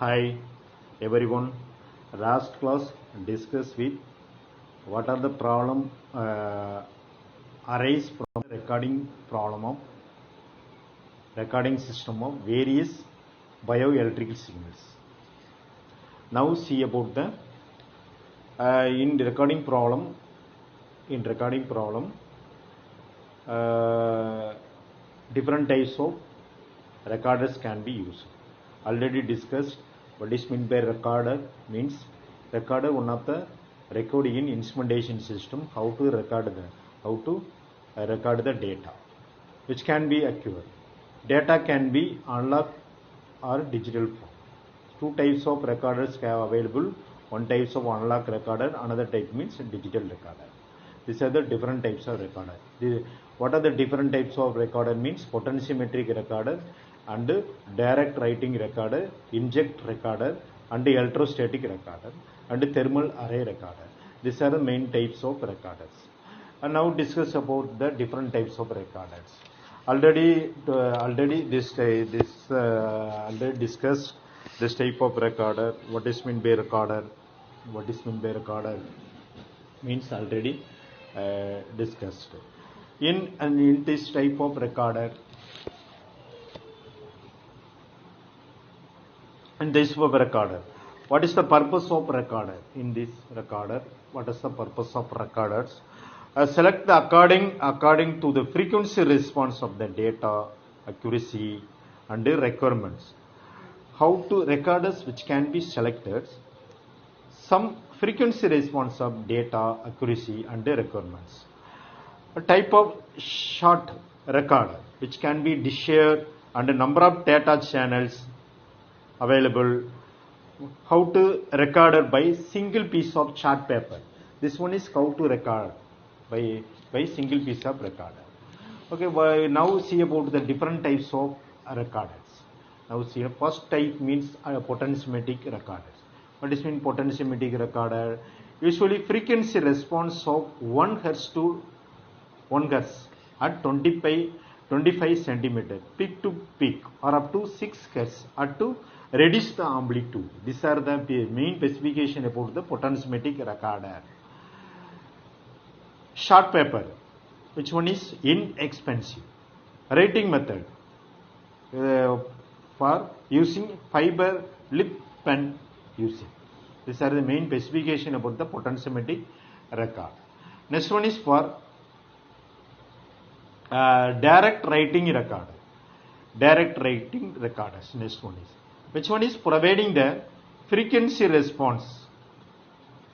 Hi everyone. Last class discussed with what are the problem arise from the recording system of various bioelectrical signals. Now see about the in recording problem. Different types of recorders can be used. Already discussed what is meant by recorder. Means recorder, one of the recording in instrumentation system, how to record the data which can be accurate. Data can be analog or digital form. Two types of recorders are available. One type of analog recorder, another type means digital recorder. These are the different types of recorder. What are the different types of recorder? Means potentiometric recorder and direct writing recorder, inject recorder and electrostatic recorder and thermal array recorder. These are the main types of recorders. And now discuss about the different types of recorders. Already discussed this type of recorder. What is meant by recorder? Means already discussed. In this type of recorder, what is the purpose of recorder? In this recorder, what is the purpose of recorders? Select the according to the frequency response of the data, accuracy and the requirements. How to recorders which can be selected? Some frequency response of data, accuracy and the requirements. A type of short recorder which can be shared and a number of data channels available. How to recorder by single piece of chart paper. This one is how to record by single piece of recorder. Okay, now see about the different types of recorders. Now see, first type means potentiometric recorders. What is mean potentiometric recorder? Usually frequency response of 1 Hz to 1 Hz at 25 centimeter peak to peak or up to 6 Hz at to reduce the amplitude. These are the main specification about the potentiometric recorder. Short paper, which one is inexpensive. Writing method for using fiber lip pen using. These are the main specification about the potentiometric record. Next one is for direct writing recorder. Direct writing recorders. Next one is. Which one is providing the frequency response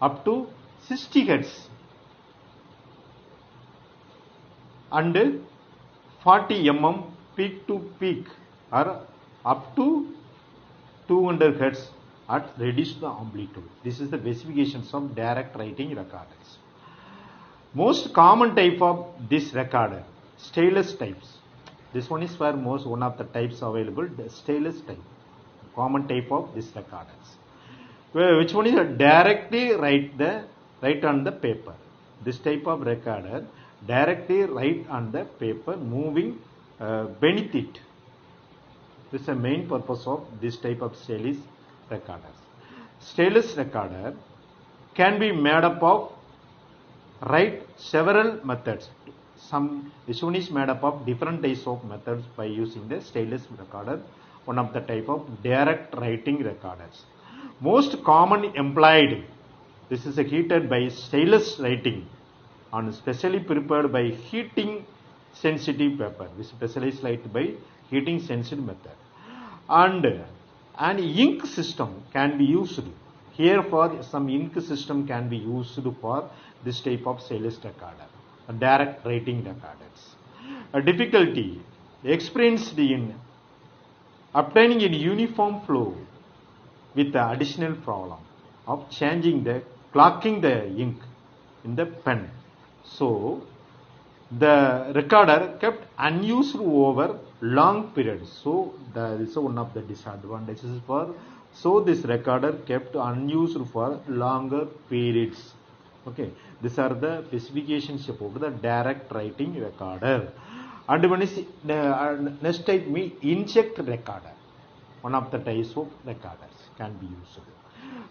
up to 60 Hz and 40 mm peak to peak or up to 200 Hz at reduced the amplitude. This is the specifications of direct writing recorders. Most common type of this recorder, stylus types. This one is for one of the types available, the stylus type. Common type of this recorders. Which one is directly write on the paper. This type of recorder directly write on the paper, moving beneath it. This is the main purpose of this type of stylus recorders. Stylus recorder can be made up of several methods. This one is made up of different types of methods by using the stylus recorder. One of the type of direct writing recorders. Most common employed, this is heated by stylus writing and specially prepared by heating sensitive paper. This specialized light by heating sensitive method. And an ink system can be used. Here for some ink system can be used for this type of stylus recorder. Direct writing recorders. A difficulty experienced in obtaining a uniform flow with the additional problem of clocking the ink in the pen. So, the recorder kept unused over long periods. So, this is one of the disadvantages so this recorder kept unused for longer periods. Okay, these are the specifications about the direct writing recorder. And one is next type inject recorder. one of the types of recorders can be used.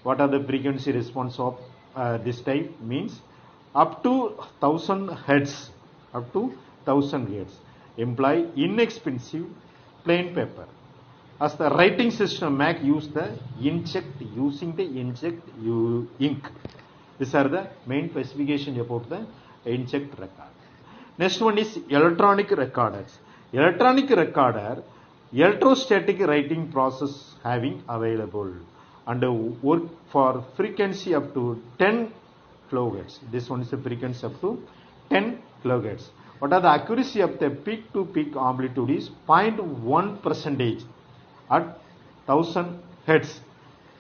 What are the frequency response of this type? Means up to 1000 hertz, up to 1000 hertz, employ inexpensive plain paper. As the writing system, Mac use the using the inkjet ink. These are the main specification about the inkjet record. Next one is electronic recorders. Electronic recorder, electrostatic writing process having available and work for frequency up to 10 kilohertz. This one is the frequency up to 10 kilohertz. What are the accuracy of the peak to peak amplitude is 0.1% at 1000 hertz,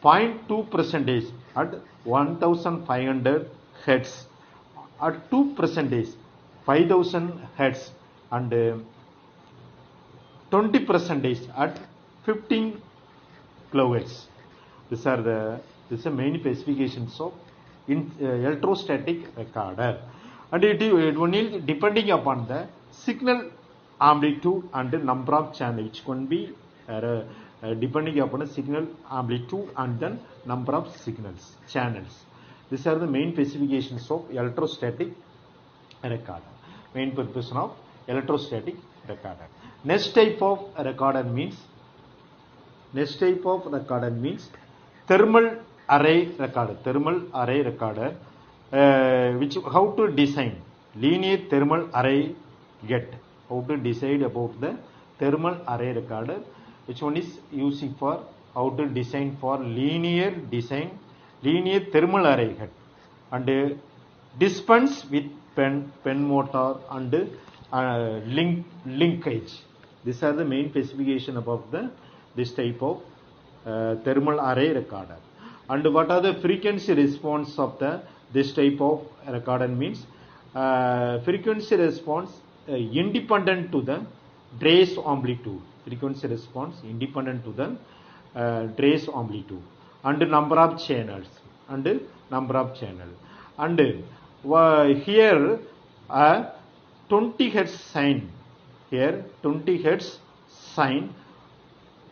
0.2% at 1500 hertz, at 2% 5000 hertz, and 20% at 15 kilohertz. These are the main specifications of electrostatic recorder, and it will depending upon the signal amplitude and the number of channels, which can be depending upon the signal amplitude and then number of channels. These are the main specifications of electrostatic recorder. Main purpose of electrostatic recorder. Next type of recorder means thermal array recorder. Thermal array recorder, which how to design linear thermal array get. How to decide about the thermal array recorder? Which one is using for how to design for linear thermal array head and dispense with pen motor and linkage. These are the main specification about this type of thermal array recorder. And what are the frequency response of this type of recorder? Means frequency response independent to the trace amplitude. Frequency response independent to the trace amplitude and number of channels and here 20 hertz sign, here 20 hertz sign,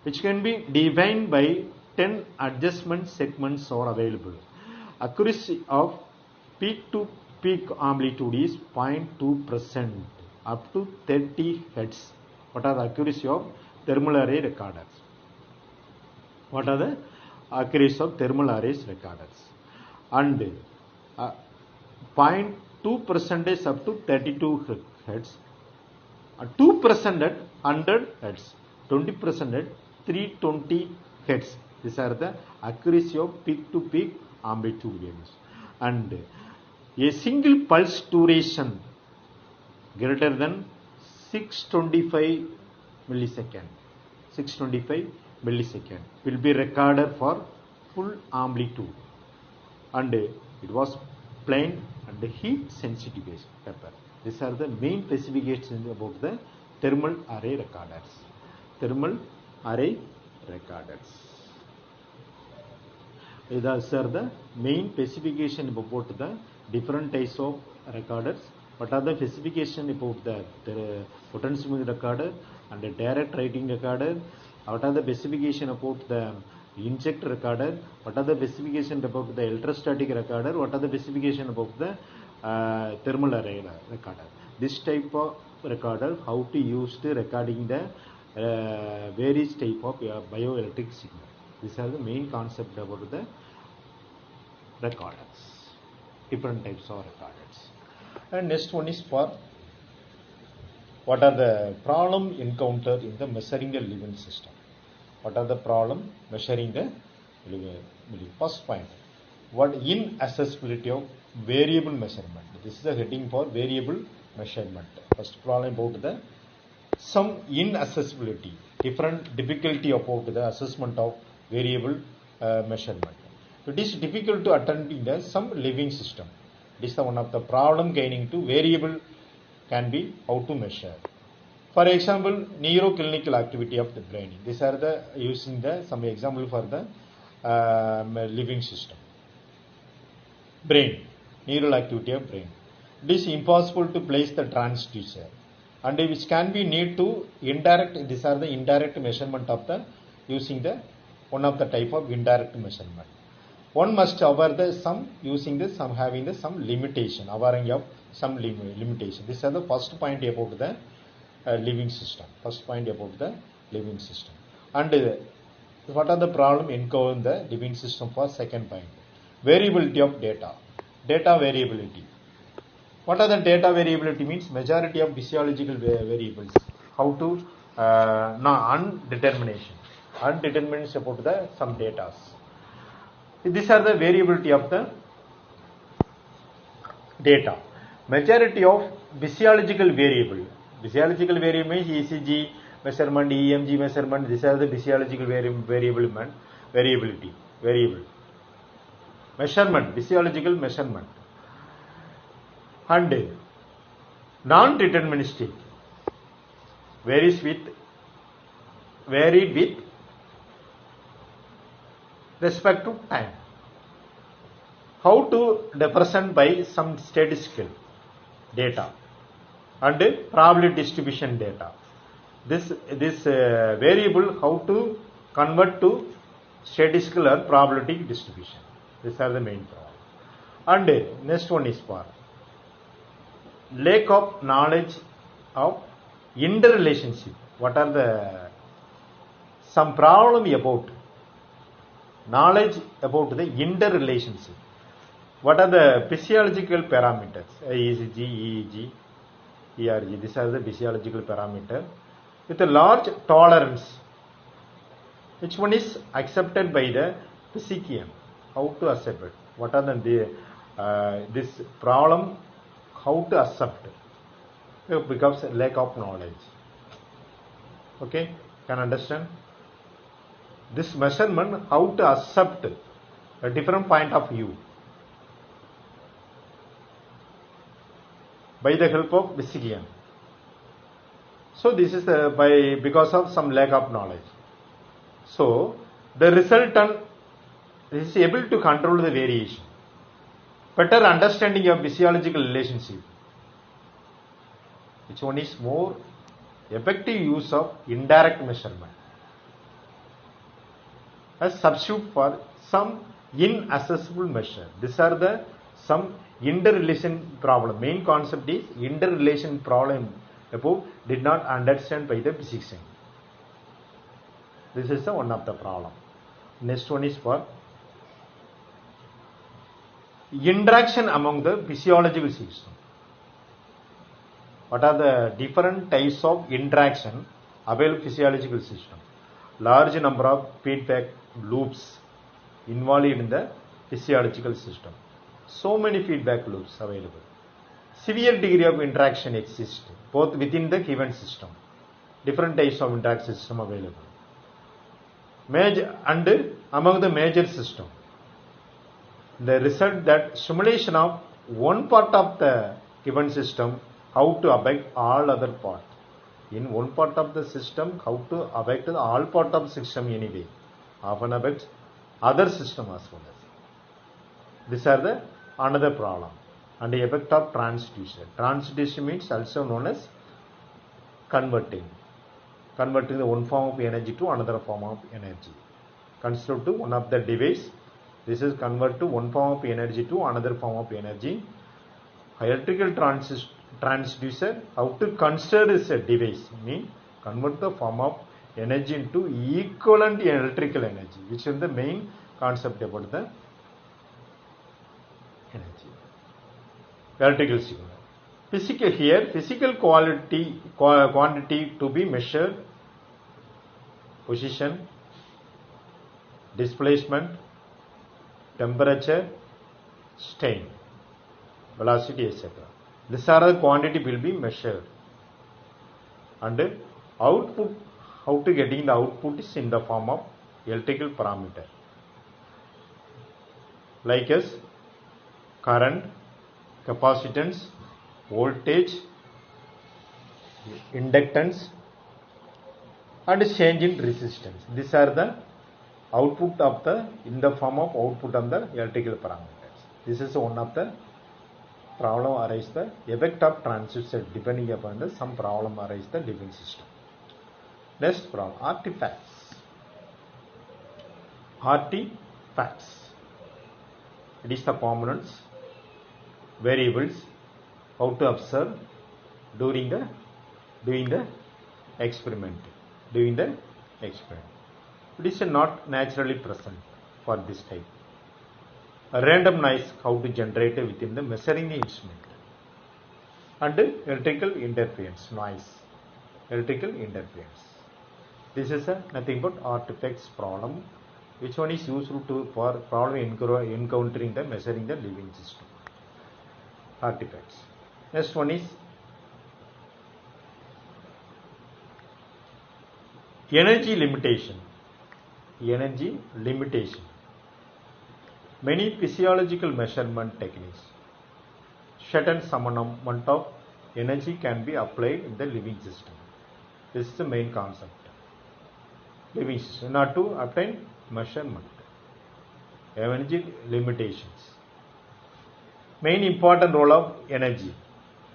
which can be defined by 10 adjustment segments are available. Accuracy of peak to peak amplitude is 0.2% up to 30 hertz. What are the accuracy of thermal array recorders? What are the accuracy of thermal arrays recorders? And 0.2% up to 32 hertz, 2% at 100 hertz, 20% at 320 hertz. These are the accuracy of peak to peak amplitude values. And a single pulse duration greater than 625 millisecond will be recorded for full amplitude, and it was plain and heat sensitive paper. These are the main specifications about the thermal array recorders. These are the main specification about the different types of recorders. What are the specification about the potentiometer recorder and the direct writing recorder? What are the specification about the inject recorder? What are the specification about the electrostatic recorder? What are the specification about the thermal array recorder? This type of recorder, how to use the recording the various type of bioelectric signal. These are the main concept about the recorders, different types of recorders. And next one is for what are the problem encountered in the measuring the living system. What are the problem measuring the living? First point, what inaccessibility of variable measurement. This is the heading for variable measurement. First problem about the some inaccessibility, different difficulty about the assessment of variable measurement. It is difficult to attend in some living system. This is one of the problem gaining to variable can be how to measure. For example, neuroclinical activity of the brain. These are the using the some example for the living system. Brain, neural activity of brain. It is impossible to place the transducer, and which can be need to indirect. These are the indirect measurement of the using the one of the type of indirect measurement. One must aware the some using the some having the some limitation, awareing of some limitation. This is the first point about the living system. First point about the living system. And what are the problem encountered in the living system for second point? Variability of data. Data variability. What are the data variability means? Majority of physiological variables. How to undetermination. Undetermination about the some data. These are the variability of the data. Majority of physiological variable. Physiological variable means ECG measurement, EMG measurement. These are the physiological variability. Variable. Measurement. Physiological measurement. And non-deterministic. Varied with respect to time. How to represent by some statistical data and probability distribution data. This variable how to convert to statistical or probability distribution. These are the main problem. And next one is for lack of knowledge of interrelationship. What are the some problem about knowledge about the interrelationship? What are the physiological parameters? ECG, EEG, ERG. These are the physiological parameters with a large tolerance. Which one is accepted by the physician? How to accept it? What are the this problem? How to accept it? It becomes a lack of knowledge. Okay, can understand? This measurement, how to accept a different point of view by the help of physician. So this is because of some lack of knowledge. So the resultant is able to control the variation. Better understanding of physiological relationship. Which one is more effective use of indirect measurement as substitute for some inaccessible measure. These are the some interrelation problem. Main concept is interrelation problem above did not understand by the physician. This is the one of the problem. Next one is for interaction among the physiological system. What are the different types of interaction available in physiological system? Large number of feedback loops involved in the physiological system. So many feedback loops available. Severe degree of interaction exists both within the given system. Different types of interaction system available. Major and among the major system. The result that simulation of one part of the given system, how to affect all other parts. In one part of the system, how to affect all part of the system anyway. Often affects other system as well as. These are the another problem. And the effect of transducer. Transducer means also known as converting. Converting the one form of energy to another form of energy. Consider to one of the device. This is convert to one form of energy to another form of energy. Electrical transducer, how to consider this a device, mean convert the form of energy into equivalent electrical energy, which is the main concept about the energy. Electrical signal. Physical quantity to be measured, position, displacement, temperature, strain, velocity, etc. These are the quantity will be measured. And output, how to getting the output is in the form of electrical parameter. Like as current, capacitance, voltage, inductance, and change in resistance. These are the output of the in the form of output of the electrical parameters. This is one of the problem arise the effect of transducer depending upon the some problem arise the living system. Next problem, artifacts. artifacts. It is the components, variables, how to observe during the doing the experiment. It is not naturally present for this type. A random noise how to generate within the measuring the instrument. And electrical interference noise. This is nothing but artifacts problem. Which one is useful for problem encountering the measuring the living system? Artifacts. Next one is energy limitation. Many physiological measurement techniques. Certain amount of energy can be applied in the living system. This is the main concept. Living system, not to obtain measurement. Energy limitations. Main important role of energy.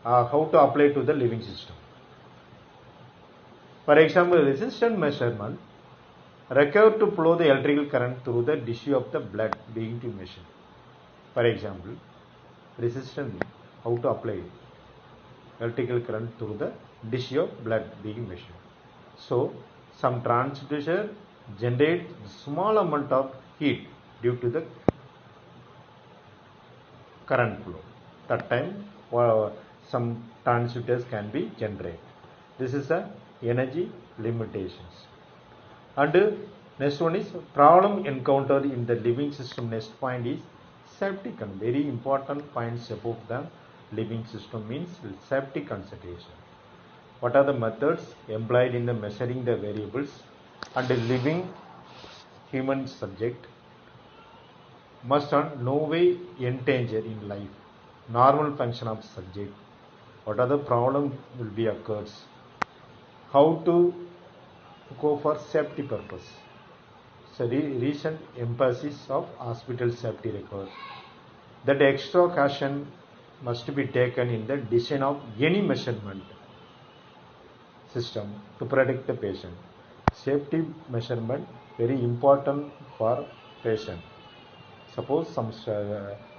How to apply to the living system. For example, resistance measurement required to flow the electrical current through the tissue of the blood being to measure. For example, resistance, how to apply electrical current through the tissue of blood being measured. So, some transducer generate small amount of heat due to the current flow. That time, some transducers can be generated. This is the energy limitations. And next one is problem encountered in the living system. Next point is safety. Very important points about the living system means safety consideration. What are the methods employed in the measuring the variables and the living human subject must on no way endanger in life normal function of subject. What are the problem will be occurs? How to go for safety purpose. So recent emphasis of hospital safety record. That extra caution must be taken in the design of any measurement system to protect the patient. Safety measurement very important for patient. Suppose some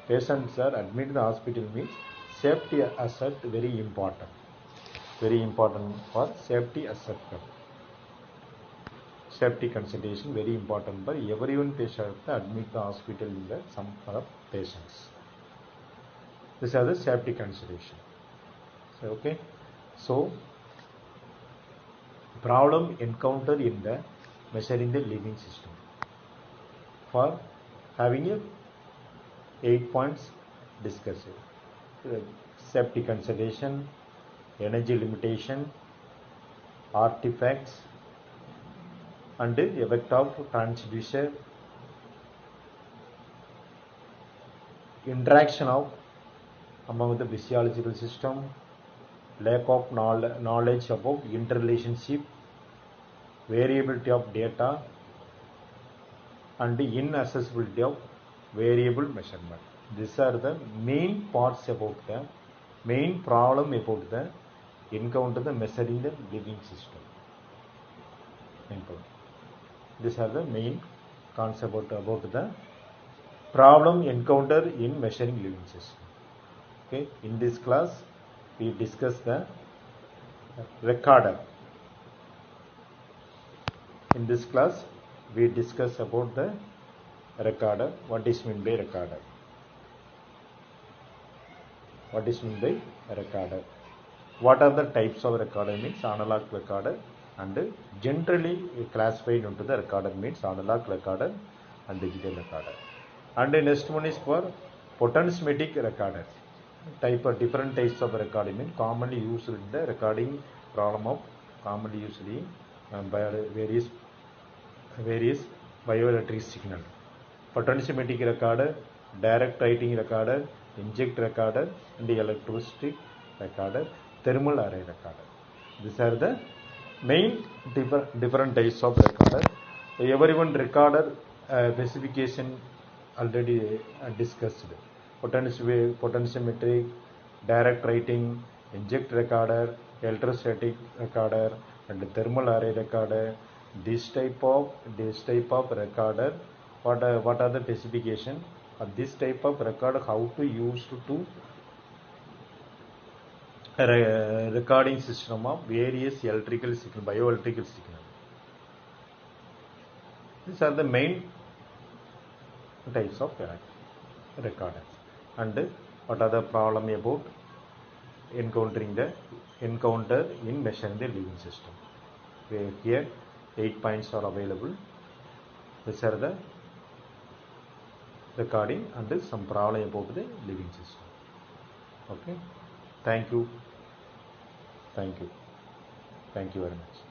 patients are admitted in the hospital means safety asset very important. Very important for safety asset. Safety consideration very important for everyone patient admit the hospital in the some of patients. These are the safety consideration. So, okay. So problem encountered in the measuring the living system. For having a 8 points discussed. Safety consideration, energy limitation, artifacts, and the effect of transducer, interaction of among the physiological system, lack of knowledge about interrelationship, variability of data, and the inaccessibility of variable measurement. These are the main parts about the main problem about the encounter the measuring the living system. These are the main concept about the problem encountered in measuring living system. Okay, in this class we discuss the recorder. In this class we discuss about the recorder. What is meant by recorder? What is meant by recorder? What are the types of recorder? Means analog recorder, and generally classified into the recorder means analog recorder and digital recorder. And the next one is for potentiometric recorder. Type of different types of recording means commonly used in the recording problem of commonly used in various bioelectric signal. Potentiometric recorder, direct writing recorder, inject recorder, and the electrostatic recorder, thermal array recorder. These are the main different types of recorder. Everyone recorder specification already discussed. Potentiometric, direct writing, inject recorder, electrostatic recorder, and thermal array recorder. This type of recorder what are the specification of this type of record, how to use to recording system of various electrical signal, bioelectrical signal. These are the main types of recorders. And what are the problem about encounter in measuring the living system. Here 8 points are available. These are the recording and some problem about the living system. Okay, thank you very much.